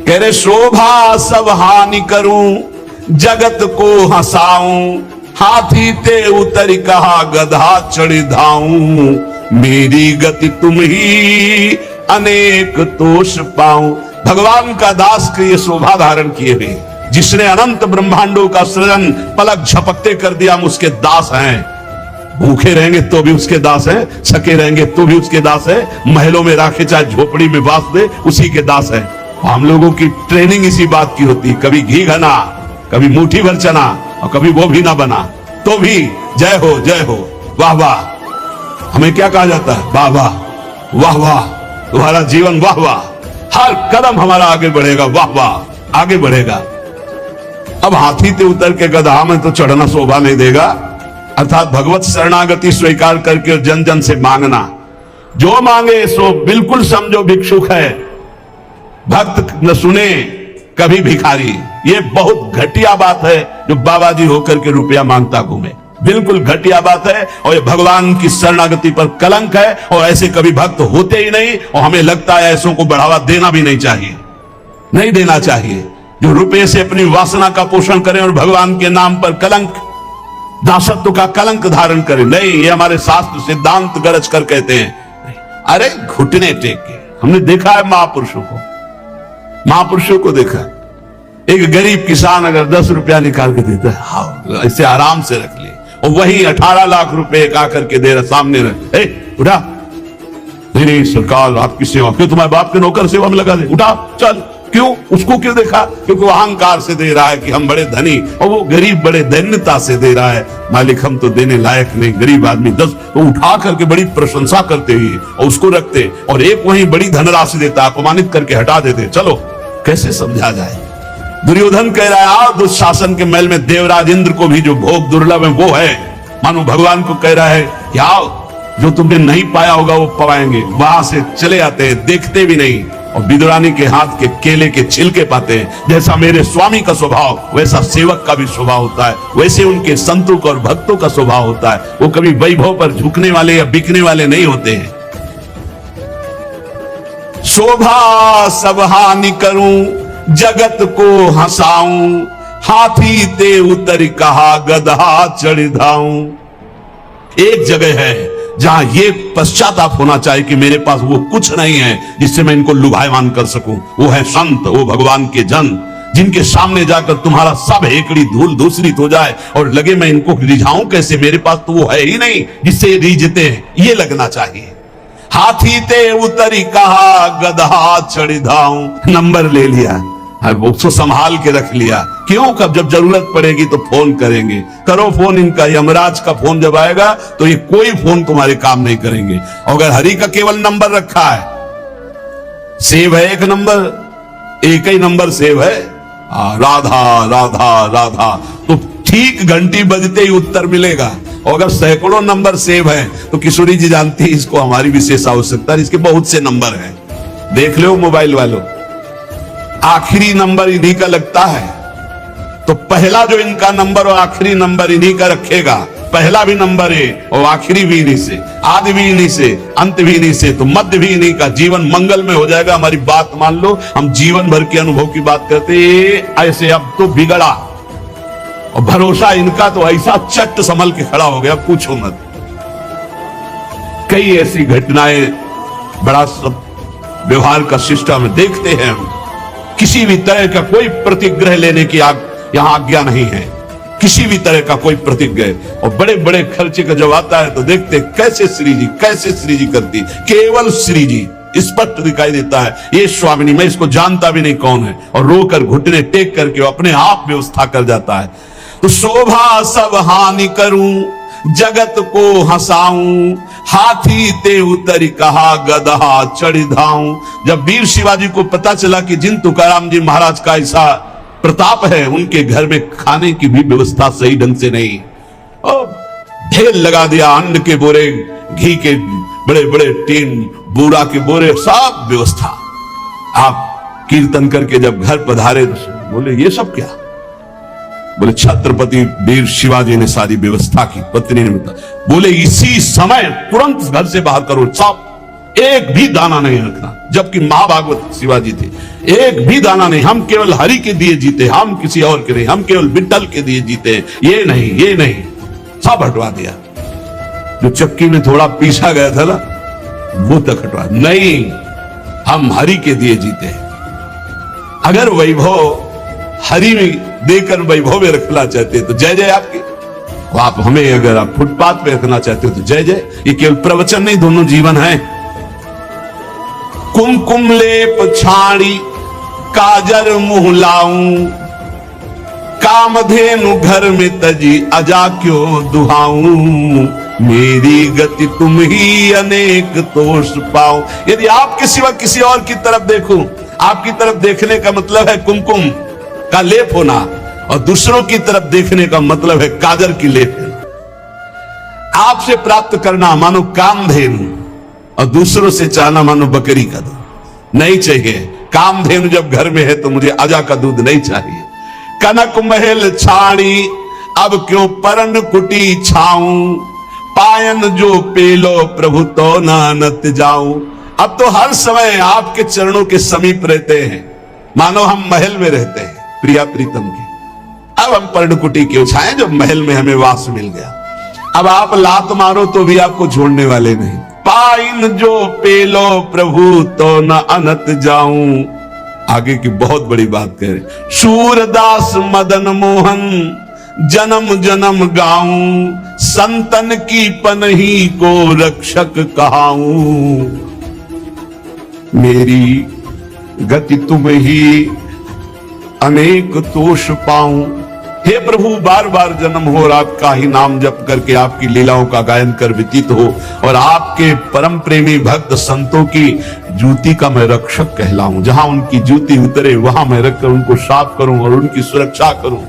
कह रहे शोभा सब हानि करूं, जगत को हंसाऊं, हाथी ते उतरी कहा गधा चढ़ी धाऊं, मेरी गति तुम ही अनेक तोष पाऊं। भगवान का दास के ये शोभा धारण किए हुए, जिसने अनंत ब्रह्मांडों का सृजन पलक झपकते कर दिया, हम उसके दास हैं। भूखे रहेंगे तो भी उसके दास हैं, सके रहेंगे तो भी उसके दास है, महलों में राखे चाहे झोपड़ी में वास दे उसी के दास है। हम लोगों की ट्रेनिंग इसी बात की होती, कभी घी घना, कभी मुट्ठी भर चना, और कभी वो भी ना बना तो भी जय हो, वाह वाह। हमें क्या कहा जाता है? वाह वाह, वाह वाह, तुम्हारा जीवन वाह वाह, हर कदम हमारा आगे बढ़ेगा, वाह वाह, आगे बढ़ेगा। अब हाथी ते उतर के गधा में तो चढ़ना शोभा नहीं देगा, अर्थात भगवत शरणागति स्वीकार करके जन जन से मांगना, जो मांगे सो बिल्कुल समझो भिक्षुक है, भक्त न सुने कभी भिखारी। ये बहुत घटिया बात है जो बाबा जी होकर के रुपया मांगता घूमे, बिल्कुल घटिया बात है, और ये भगवान की शरणागति पर कलंक है, और ऐसे कभी भक्त होते ही नहीं, और हमें लगता है ऐसों को बढ़ावा देना भी नहीं चाहिए, नहीं देना चाहिए। जो रुपये से अपनी वासना का पोषण करें और भगवान के नाम पर कलंक, दासत्व का कलंक धारण करें, नहीं, ये हमारे शास्त्र सिद्धांत गरज कर कहते हैं। अरे घुटने टेक के, हमने देखा है महापुरुषों को देखा। एक गरीब किसान अगर 10 रुपया निकाल के देता है, हाँ ऐसे आराम से रख ले, और वही 18 लाख रुपए का करके दे रहा सामने रख, उठा, नहीं सरकार आपकी सेवा, क्यों तुम्हारे बाप के नौकर सेवा में लगा दे, उठा चल, क्यों? उसको क्यों देखा? क्योंकि वो अहंकार से दे रहा है कि हम बड़े धनी, और वो गरीब बड़े दैन्यता से दे रहा है, मालिक हम तो देने लायक नहीं, गरीब आदमी 10, तो उठा करके बड़ी प्रशंसा करते हुए और उसको रखते, और एक वहीं बड़ी धनराशि देता, अपमानित करके हटा देते। चलो कैसे समझा जाए? दुर्योधन कह रहा है आओ दुशासन के महल में देवराज इंद्र को भी जो भोग दुर्लभ है वो है, मानो भगवान को कह रहा है कि आओ जो तुमने नहीं पाया होगा वो पाएंगे। वहां से चले आते हैं, देखते भी नहीं, और विदुरानी के हाथ के केले के छिलके पाते हैं। जैसा मेरे स्वामी का स्वभाव वैसा सेवक का भी स्वभाव होता है, वैसे उनके संतों का और भक्तों का स्वभाव होता है। वो कभी वैभव पर झुकने वाले या बिकने वाले नहीं होते हैं। शोभा सब हानि करूं, जगत को हंसाऊं, हाथी ते उतर कहा गधा चढ़ धाऊं। एक जगह है जहां ये पश्चाताप होना चाहिए कि मेरे पास वो कुछ नहीं है जिससे मैं इनको लुभायमान कर सकूं। वो है संत, वो भगवान के जन, जिनके सामने जाकर तुम्हारा सब हेकड़ी धूल धूसरित हो जाए और लगे मैं इनको रिझाऊं कैसे, मेरे पास तो वो है ही नहीं जिससे रिझते हैं, ये लगना चाहिए। हाथी ते उतरी कहा गधा चढ़ी धाऊं, नंबर ले लिया, उसको संभाल के रख लिया। क्यों? कब जब जरूरत पड़ेगी तो फोन करेंगे, करो फोन इनका, यमराज का फोन जब आएगा तो ये कोई फोन तुम्हारे काम नहीं करेंगे। अगर हरि का केवल नंबर रखा है, सेव है एक नंबर, एक ही नंबर सेव है, राधा राधा राधा, तो ठीक घंटी बजते ही उत्तर मिलेगा। और अगर सैकड़ों नंबर सेव है तो किशोरी जी जानती है इसको हमारी विशेष आवश्यकता है, इसके बहुत से नंबर हैं, देख लो मोबाइल वालों, आखिरी नंबर इन्हीं का लगता है, तो पहला जो इनका नंबर और आखिरी नंबर इन्हीं का रखेगा, पहला भी नंबर है और आखिरी भी इन्हीं से, आदि भी इन्हीं से, अंत भी इन्हीं से, तो मध्य भी इन्हीं का। जीवन मंगल में हो जाएगा। हमारी बात मान लो, हम जीवन भर के अनुभव की बात करते, ऐसे अब तो बिगड़ा, और भरोसा इनका तो ऐसा चट संभल के खड़ा हो गया, पूछो मत। कई ऐसी घटनाएं बड़ा सब व्यवहार का सिस्टम देखते हैं हम, किसी भी तरह का कोई प्रतिग्रह लेने की यहां आज्ञा नहीं है, किसी भी तरह का कोई प्रतिग्रह। और बड़े बड़े खर्चे का जब आता है तो देखते कैसे श्री जी करती, केवल श्री जी स्पष्ट दिखाई देता है, ये स्वामिनी, मैं इसको जानता भी नहीं कौन है, और रोकर घुटने टेक करके अपने आप व्यवस्था कर जाता है। तो शोभा सब हानि करूं, जगत को हंसाऊं, हाथी ते उतरी कहा गधा चढ़ धाऊं। जब वीर शिवाजी को पता चला कि जिन तुकाराम जी महाराज का ऐसा प्रताप है, उनके घर में खाने की भी व्यवस्था सही ढंग से नहीं, और ढेर लगा दिया, अन्न के बोरे, घी के बड़े बड़े टीन, बूरा के बोरे, सब व्यवस्था। आप कीर्तन करके जब घर पधारे तो बोले ये सब क्या? बोले छत्रपति वीर शिवाजी ने सारी व्यवस्था की। पत्नी ने बताया, बोले इसी समय तुरंत घर से बाहर करो, सब एक भी दाना नहीं रखना। जबकि महाभागवत शिवाजी थे, एक भी दाना नहीं, हम केवल हरि के दिए जीते, हम किसी और के नहीं, हम केवल विट्ठल के दिए जीते हैं, ये नहीं, सब हटवा दिया। जो चक्की में थोड़ा पीसा गया था ना, वो तक हटवा नहीं, हम हरि के दिए जीते हैं। अगर वैभव हरि में देकर वैभव में रखना चाहते हैं तो जय जय आपकी, आप हमें अगर आप फुटपाथ पे रखना चाहते हो तो जय जय। ये केवल प्रवचन नहीं, दोनों जीवन है। कुमकुम लेप छाड़ी काजर मुंह लाऊं, कामधेनु घर में तजी अजा क्यों दुहाऊं, मेरी गति तुम ही अनेक तोष पाऊं। यदि आपके सिवा किसी और की तरफ देखूं, आपकी तरफ देखने का मतलब है कुमकुम का लेप होना, और दूसरों की तरफ देखने का मतलब है काजर की लेप। आपसे प्राप्त करना मानो कामधेनु, और दूसरों से चाहना मानो बकरी का दूध। नहीं चाहिए, कामधेनु जब घर में है तो मुझे अजा का दूध नहीं चाहिए। कनक महल छाड़ी अब क्यों परन कुटी छाऊं, पायन जो पेलो प्रभु तो नानत जाऊं। अब तो हर समय आपके चरणों के समीप रहते हैं, मानो हम महल में रहते हैं प्रिया प्रीतम की। अब हम पर्णकुटी क्यों छाएं जब महल में हमें वास मिल गया। अब आप लात मारो तो भी आपको छोड़ने वाले नहीं। पाइन जो पेलो प्रभु तो न अनत जाऊं। आगे की बहुत बड़ी बात कह रहे, सूरदास मदन मोहन जन्म जन्म गाऊं, संतन की पनही को रक्षक कहाऊं, मेरी गति तुम ही अनेक तोष पाऊं। हे प्रभु, बार बार जन्म हो और आपका ही नाम जप करके आपकी लीलाओं का गायन कर व्यतीत हो, और आपके परम प्रेमी भक्त संतों की जूती का मैं रक्षक कहलाऊं। जहां उनकी जूती उतरे वहां मैं रखकर उनको साफ करूं और उनकी सुरक्षा करूं।